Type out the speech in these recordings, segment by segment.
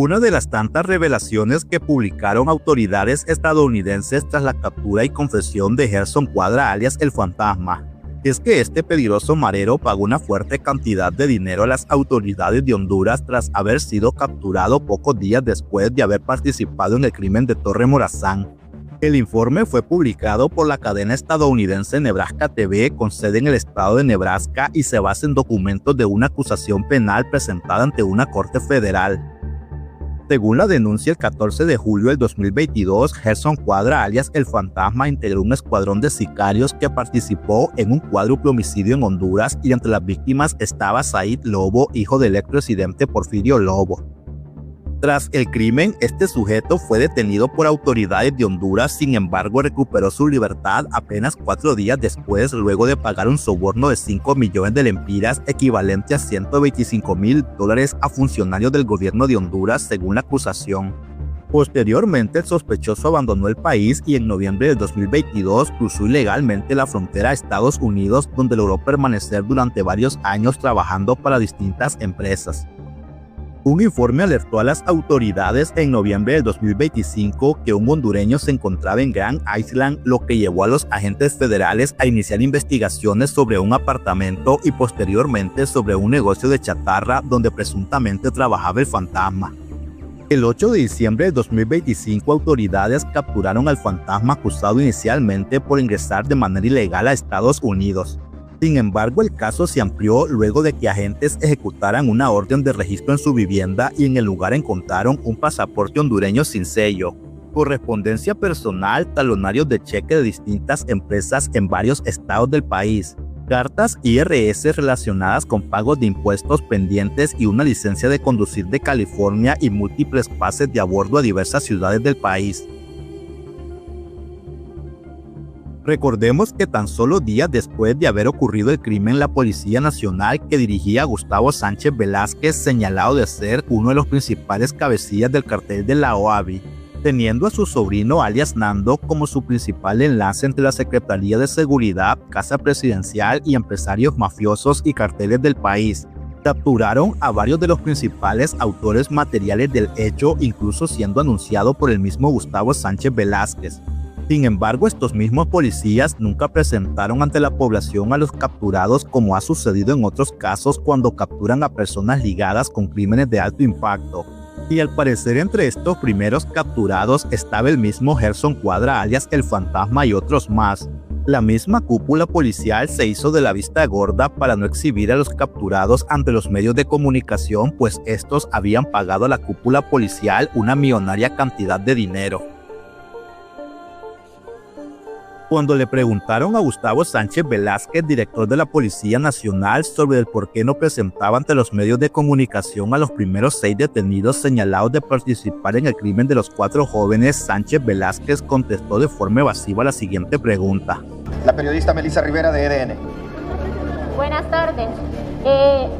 Una de las tantas revelaciones que publicaron autoridades estadounidenses tras la captura y confesión de Gerson Cuadra alias El Fantasma es que este peligroso marero pagó una fuerte cantidad de dinero a las autoridades de Honduras tras haber sido capturado pocos días después de haber participado en el crimen de Torre Morazán. El informe fue publicado por la cadena estadounidense Nebraska TV con sede en el estado de Nebraska y se basa en documentos de una acusación penal presentada ante una corte federal. Según la denuncia, el 14 de julio del 2022, Gerson Cuadra alias El Fantasma integró un escuadrón de sicarios que participó en un cuádruple homicidio en Honduras y entre las víctimas estaba Said Lobo, hijo del expresidente Porfirio Lobo. Tras el crimen, este sujeto fue detenido por autoridades de Honduras, sin embargo recuperó su libertad apenas 4 días después, luego de pagar un soborno de 5 millones de lempiras, equivalente a $125,000 a funcionarios del gobierno de Honduras, según la acusación. Posteriormente, el sospechoso abandonó el país y en noviembre de 2022 cruzó ilegalmente la frontera a Estados Unidos, donde logró permanecer durante varios años trabajando para distintas empresas. Un informe alertó a las autoridades en noviembre del 2025 que un hondureño se encontraba en Grand Island, lo que llevó a los agentes federales a iniciar investigaciones sobre un apartamento y posteriormente sobre un negocio de chatarra donde presuntamente trabajaba el fantasma. El 8 de diciembre de 2025, autoridades capturaron al fantasma acusado inicialmente por ingresar de manera ilegal a Estados Unidos. Sin embargo, el caso se amplió luego de que agentes ejecutaran una orden de registro en su vivienda y en el lugar encontraron un pasaporte hondureño sin sello, correspondencia personal, talonarios de cheque de distintas empresas en varios estados del país, cartas IRS relacionadas con pagos de impuestos pendientes y una licencia de conducir de California y múltiples pases de a bordo a diversas ciudades del país. Recordemos que tan solo días después de haber ocurrido el crimen, la Policía Nacional que dirigía Gustavo Sánchez Velázquez, señalado de ser uno de los principales cabecillas del cartel de la OAVI, teniendo a su sobrino alias Nando como su principal enlace entre la Secretaría de Seguridad, Casa Presidencial y empresarios mafiosos y carteles del país, capturaron a varios de los principales autores materiales del hecho, incluso siendo anunciado por el mismo Gustavo Sánchez Velázquez. Sin embargo, estos mismos policías nunca presentaron ante la población a los capturados, como ha sucedido en otros casos cuando capturan a personas ligadas con crímenes de alto impacto. Y al parecer entre estos primeros capturados estaba el mismo Gerson Cuadra alias El Fantasma y otros más. La misma cúpula policial se hizo de la vista gorda para no exhibir a los capturados ante los medios de comunicación, pues estos habían pagado a la cúpula policial una millonaria cantidad de dinero. Cuando le preguntaron a Gustavo Sánchez Velázquez, director de la Policía Nacional, sobre el por qué no presentaba ante los medios de comunicación a los primeros 6 detenidos señalados de participar en el crimen de los 4 jóvenes, Sánchez Velázquez contestó de forma evasiva la siguiente pregunta. La periodista Melissa Rivera de EDN. Buenas tardes.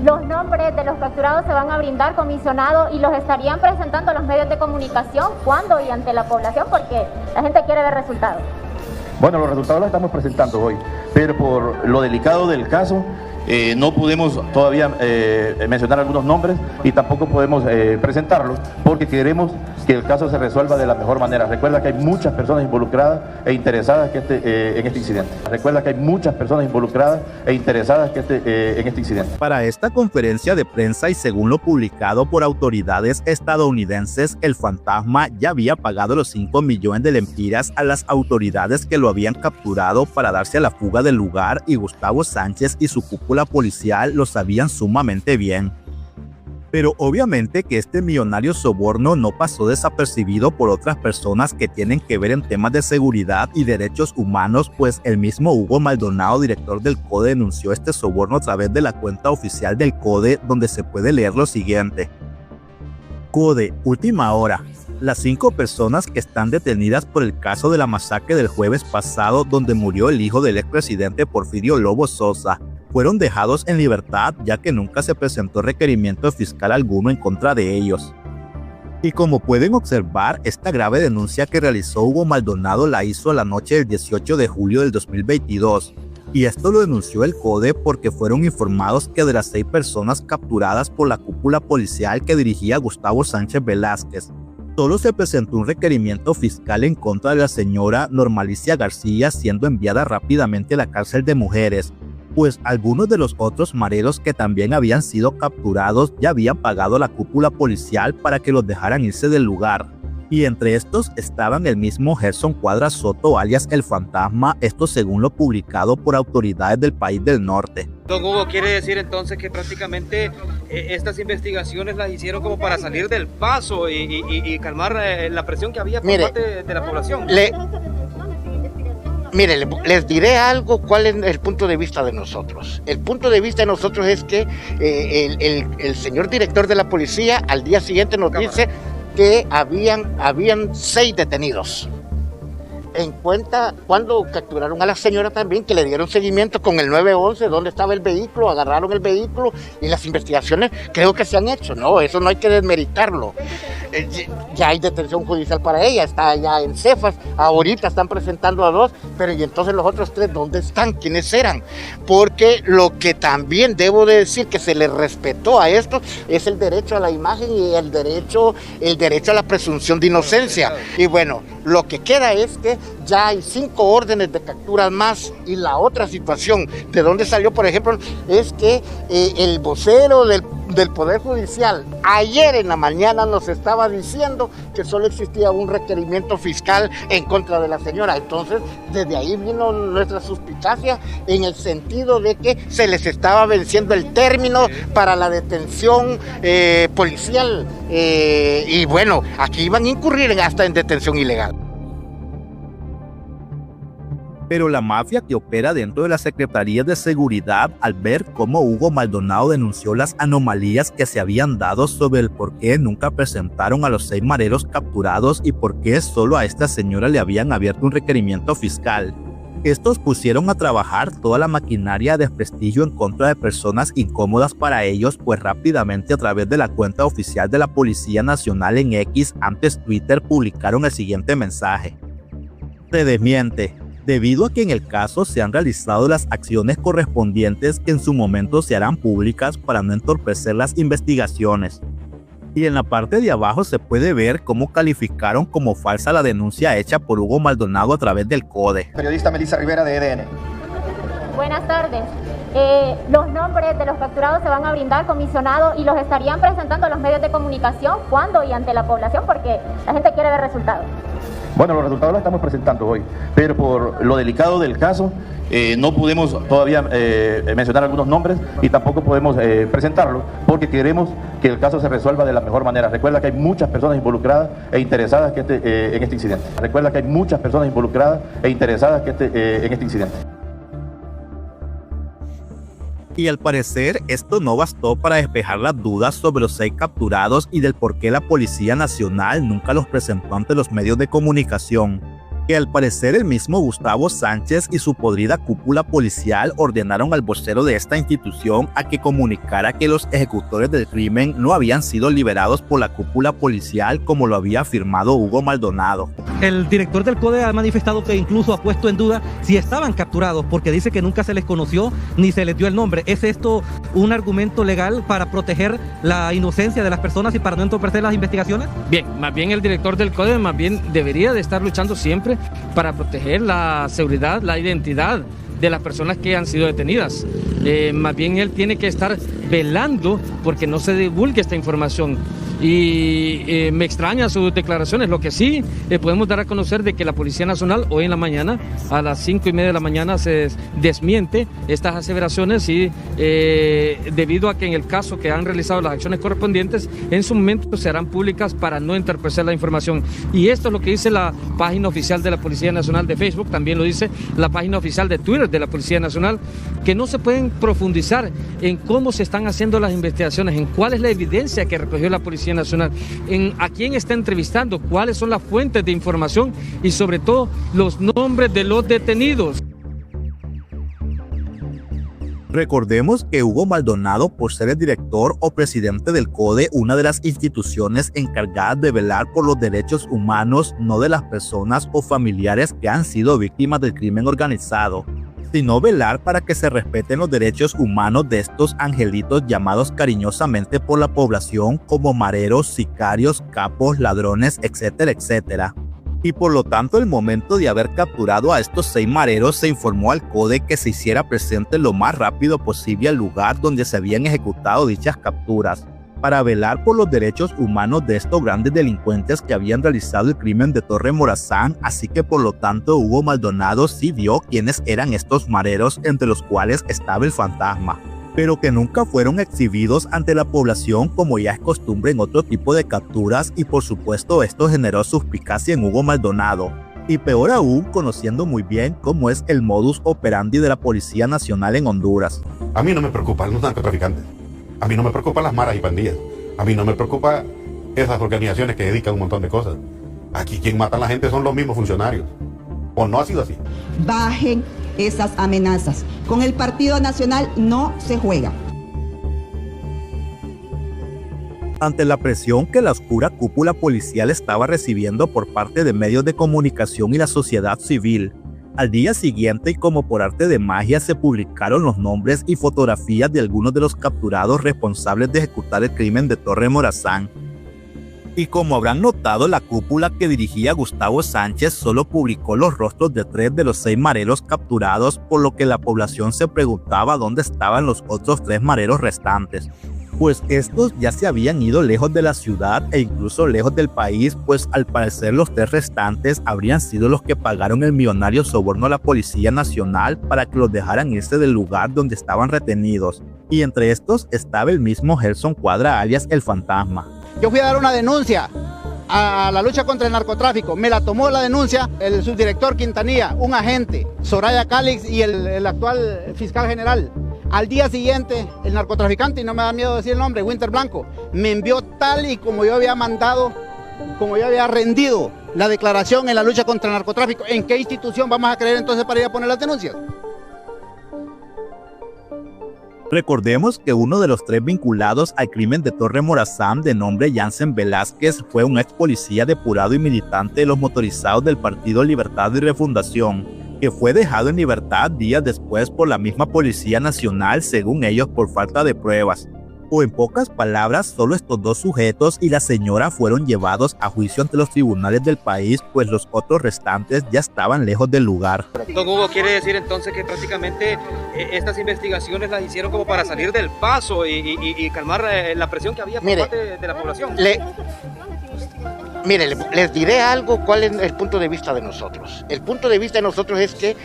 Los nombres de los capturados se van a brindar, comisionado, y los estarían presentando a los medios de comunicación. ¿Cuándo y ante la población? Porque la gente quiere ver resultados. Bueno, los resultados los estamos presentando hoy, pero por lo delicado del caso, no podemos todavía mencionar algunos nombres y tampoco podemos presentarlos porque queremos que el caso se resuelva de la mejor manera. Recuerda que hay muchas personas involucradas e interesadas en este incidente. Recuerda que hay muchas personas involucradas e interesadas en este incidente. Para esta conferencia de prensa y según lo publicado por autoridades estadounidenses, el fantasma ya había pagado los 5 millones de lempiras a las autoridades que lo habían capturado para darse a la fuga del lugar, y Gustavo Sánchez y su cúpula policial lo sabían sumamente bien. Pero obviamente que este millonario soborno no pasó desapercibido por otras personas que tienen que ver en temas de seguridad y derechos humanos, pues el mismo Hugo Maldonado, director del CODE, denunció este soborno a través de la cuenta oficial del CODE, donde se puede leer lo siguiente. CODE, última hora. Las 5 personas que están detenidas por el caso de la masacre del jueves pasado, donde murió el hijo del expresidente Porfirio Lobo Sosa, fueron dejados en libertad ya que nunca se presentó requerimiento fiscal alguno en contra de ellos. Y como pueden observar, esta grave denuncia que realizó Hugo Maldonado la hizo la noche del 18 de julio del 2022, Y esto lo denunció el CODE porque fueron informados que de las 6 personas capturadas por la cúpula policial que dirigía Gustavo Sánchez Velázquez, solo se presentó un requerimiento fiscal en contra de la señora Normalicia García, siendo enviada rápidamente a la cárcel de mujeres, pues algunos de los otros mareros que también habían sido capturados ya habían pagado a la cúpula policial para que los dejaran irse del lugar. Y entre estos estaban el mismo Gerson Cuadra Soto, alias El Fantasma, esto según lo publicado por autoridades del país del norte. Don Hugo, ¿quiere decir entonces que prácticamente estas investigaciones las hicieron como para salir del paso y calmar la presión que había por parte de la población? Mire, les diré algo, cuál es el punto de vista de nosotros. El punto de vista de nosotros es que el señor director de la policía al día siguiente nos dice que habían 6 detenidos. En cuenta cuando capturaron a la señora también, que le dieron seguimiento con el 911, dónde estaba el vehículo, agarraron el vehículo y las investigaciones creo que se han hecho, ¿no? Eso no hay que desmeritarlo. Ya hay detención judicial para ella, está ya en Cefas, ahorita están presentando a 2, pero ¿y entonces los otros 3 dónde están? ¿Quiénes eran? Porque lo que también debo de decir que se les respetó a esto es el derecho a la imagen y el derecho a la presunción de inocencia. Y bueno, lo que queda es que ya hay 5 órdenes de capturas más, y la otra situación de dónde salió, por ejemplo, es que el vocero del Poder Judicial ayer en la mañana nos estaba diciendo que solo existía un requerimiento fiscal en contra de la señora. Entonces, desde ahí vino nuestra suspicacia en el sentido de que se les estaba venciendo el término para la detención policial. Y bueno, aquí iban a incurrir hasta en detención ilegal. Pero la mafia que opera dentro de la Secretaría de Seguridad, al ver cómo Hugo Maldonado denunció las anomalías que se habían dado sobre el por qué nunca presentaron a los 6 mareros capturados y por qué solo a esta señora le habían abierto un requerimiento fiscal, estos pusieron a trabajar toda la maquinaria de desprestigio en contra de personas incómodas para ellos, pues rápidamente a través de la cuenta oficial de la Policía Nacional en X, antes Twitter, publicaron el siguiente mensaje: se desmiente, debido a que en el caso se han realizado las acciones correspondientes que en su momento se harán públicas para no entorpecer las investigaciones. Y en la parte de abajo se puede ver cómo calificaron como falsa la denuncia hecha por Hugo Maldonado a través del CODE. Periodista Melissa Rivera de EDN. Buenas tardes. Los nombres de los capturados se van a brindar, comisionado, y los estarían presentando a los medios de comunicación cuando y ante la población, porque la gente quiere ver resultados. Bueno, los resultados los estamos presentando hoy, pero por lo delicado del caso no pudimos todavía mencionar algunos nombres y tampoco podemos presentarlos porque queremos que el caso se resuelva de la mejor manera. Recuerda que hay muchas personas involucradas e interesadas en este incidente. Recuerda que hay muchas personas involucradas e interesadas en este incidente. Y al parecer esto no bastó para despejar las dudas sobre los 6 capturados y del por qué la Policía Nacional nunca los presentó ante los medios de comunicación, que al parecer el mismo Gustavo Sánchez y su podrida cúpula policial ordenaron al vocero de esta institución a que comunicara que los ejecutores del crimen no habían sido liberados por la cúpula policial como lo había afirmado Hugo Maldonado. El director del CODE ha manifestado que incluso ha puesto en duda si estaban capturados, porque dice que nunca se les conoció ni se les dio el nombre. ¿Es esto un argumento legal para proteger la inocencia de las personas y para no entorpecer las investigaciones? Bien, más bien el director del CODE más bien debería de estar luchando siempre para proteger la seguridad, la identidad de las personas que han sido detenidas. Más bien él tiene que estar velando porque no se divulgue esta información. Y me extraña sus declaraciones. Lo que sí podemos dar a conocer de que la Policía Nacional hoy en la mañana a las 5:30 de la mañana se desmiente estas aseveraciones y debido a que en el caso que han realizado las acciones correspondientes en su momento se harán públicas para no entorpecer la información. Y esto es lo que dice la página oficial de la Policía Nacional de Facebook, también lo dice la página oficial de Twitter de la Policía Nacional, que no se pueden profundizar en cómo se están haciendo las investigaciones, en cuál es la evidencia que recogió la Policía Nacional, en a quién está entrevistando, cuáles son las fuentes de información y sobre todo los nombres de los detenidos. Recordemos que Hugo Maldonado, por ser el director o presidente del CODE, una de las instituciones encargadas de velar por los derechos humanos, no de las personas o familiares que han sido víctimas del crimen organizado, sino velar para que se respeten los derechos humanos de estos angelitos llamados cariñosamente por la población como mareros, sicarios, capos, ladrones, etcétera, etcétera. Y por lo tanto, el momento de haber capturado a estos 6 mareros, se informó al CODE que se hiciera presente lo más rápido posible al lugar donde se habían ejecutado dichas capturas, para velar por los derechos humanos de estos grandes delincuentes que habían realizado el crimen de Torre Morazán. Así que por lo tanto Hugo Maldonado sí vio quiénes eran estos mareros, entre los cuales estaba el fantasma, pero que nunca fueron exhibidos ante la población como ya es costumbre en otro tipo de capturas, y por supuesto esto generó suspicacia en Hugo Maldonado, y peor aún conociendo muy bien cómo es el modus operandi de la Policía Nacional en Honduras. A mí no me preocupan los narcotraficantes, a mí no me preocupan las maras y pandillas, a mí no me preocupan esas organizaciones que dedican un montón de cosas. Aquí quien mata a la gente son los mismos funcionarios, ¿o no ha sido así? Bajen esas amenazas. Con el Partido Nacional no se juega. Ante la presión que la oscura cúpula policial estaba recibiendo por parte de medios de comunicación y la sociedad civil, al día siguiente y como por arte de magia se publicaron los nombres y fotografías de algunos de los capturados responsables de ejecutar el crimen de Torre Morazán. Y como habrán notado, la cúpula que dirigía Gustavo Sánchez solo publicó los rostros de 3 de los 6 mareros capturados, por lo que la población se preguntaba dónde estaban los otros 3 mareros restantes. Pues estos ya se habían ido lejos de la ciudad e incluso lejos del país, pues al parecer los 3 restantes habrían sido los que pagaron el millonario soborno a la Policía Nacional para que los dejaran irse del lugar donde estaban retenidos. Y entre estos estaba el mismo Gerson Cuadra alias el Fantasma. Yo fui a dar una denuncia a la lucha contra el narcotráfico, me la tomó la denuncia el subdirector Quintanilla, un agente, Soraya Calix y el actual fiscal general. Al día siguiente, el narcotraficante, y no me da miedo decir el nombre, Winter Blanco, me envió tal y como yo había mandado, como yo había rendido la declaración en la lucha contra el narcotráfico. ¿En qué institución vamos a creer entonces para ir a poner las denuncias? Recordemos que uno de los 3 vinculados al crimen de Torre Morazán, de nombre Jansen Velázquez, fue un ex policía depurado y militante de los motorizados del Partido Libertad y Refundación, que fue dejado en libertad días después por la misma Policía Nacional, según ellos por falta de pruebas. O en pocas palabras, solo estos 2 sujetos y la señora fueron llevados a juicio ante los tribunales del país, pues los otros restantes ya estaban lejos del lugar. Don Hugo, ¿quiere decir entonces que prácticamente estas investigaciones las hicieron como para salir del paso y calmar la presión que había por parte de la población? Mire, les diré algo, cuál es el punto de vista de nosotros. El punto de vista de nosotros es que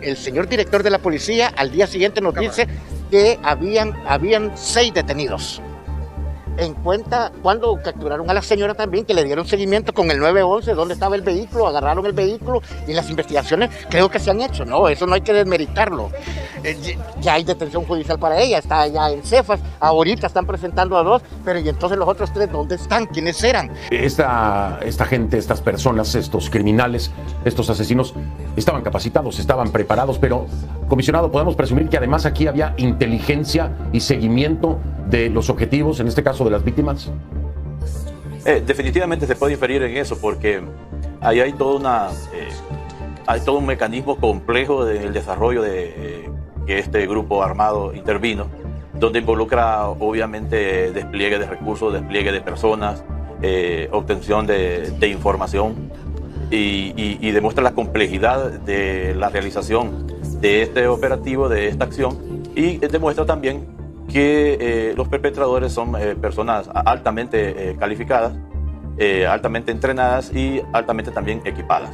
el señor director de la policía al día siguiente nos dice que habían 6 detenidos. En cuenta cuando capturaron a la señora también, que le dieron seguimiento con el 911, dónde estaba el vehículo, agarraron el vehículo, y las investigaciones creo que se han hecho, ¿no? Eso no hay que desmeritarlo. Ya hay detención judicial para ella, está allá en Cefas, ahorita están presentando a 2, pero ¿y entonces los otros 3 dónde están? ¿Quiénes eran? Esta gente, estas personas, estos criminales, estos asesinos, estaban capacitados, estaban preparados, pero, comisionado, podemos presumir que además aquí había inteligencia y seguimiento de los objetivos, en este caso de las víctimas. Definitivamente se puede inferir en eso, porque ahí hay todo un mecanismo complejo del desarrollo de que este grupo armado intervino, donde involucra obviamente despliegue de recursos, despliegue de personas, obtención de información y demuestra la complejidad de la realización de este operativo, de esta acción, y demuestra también que los perpetradores son personas altamente calificadas, altamente entrenadas y altamente también equipadas.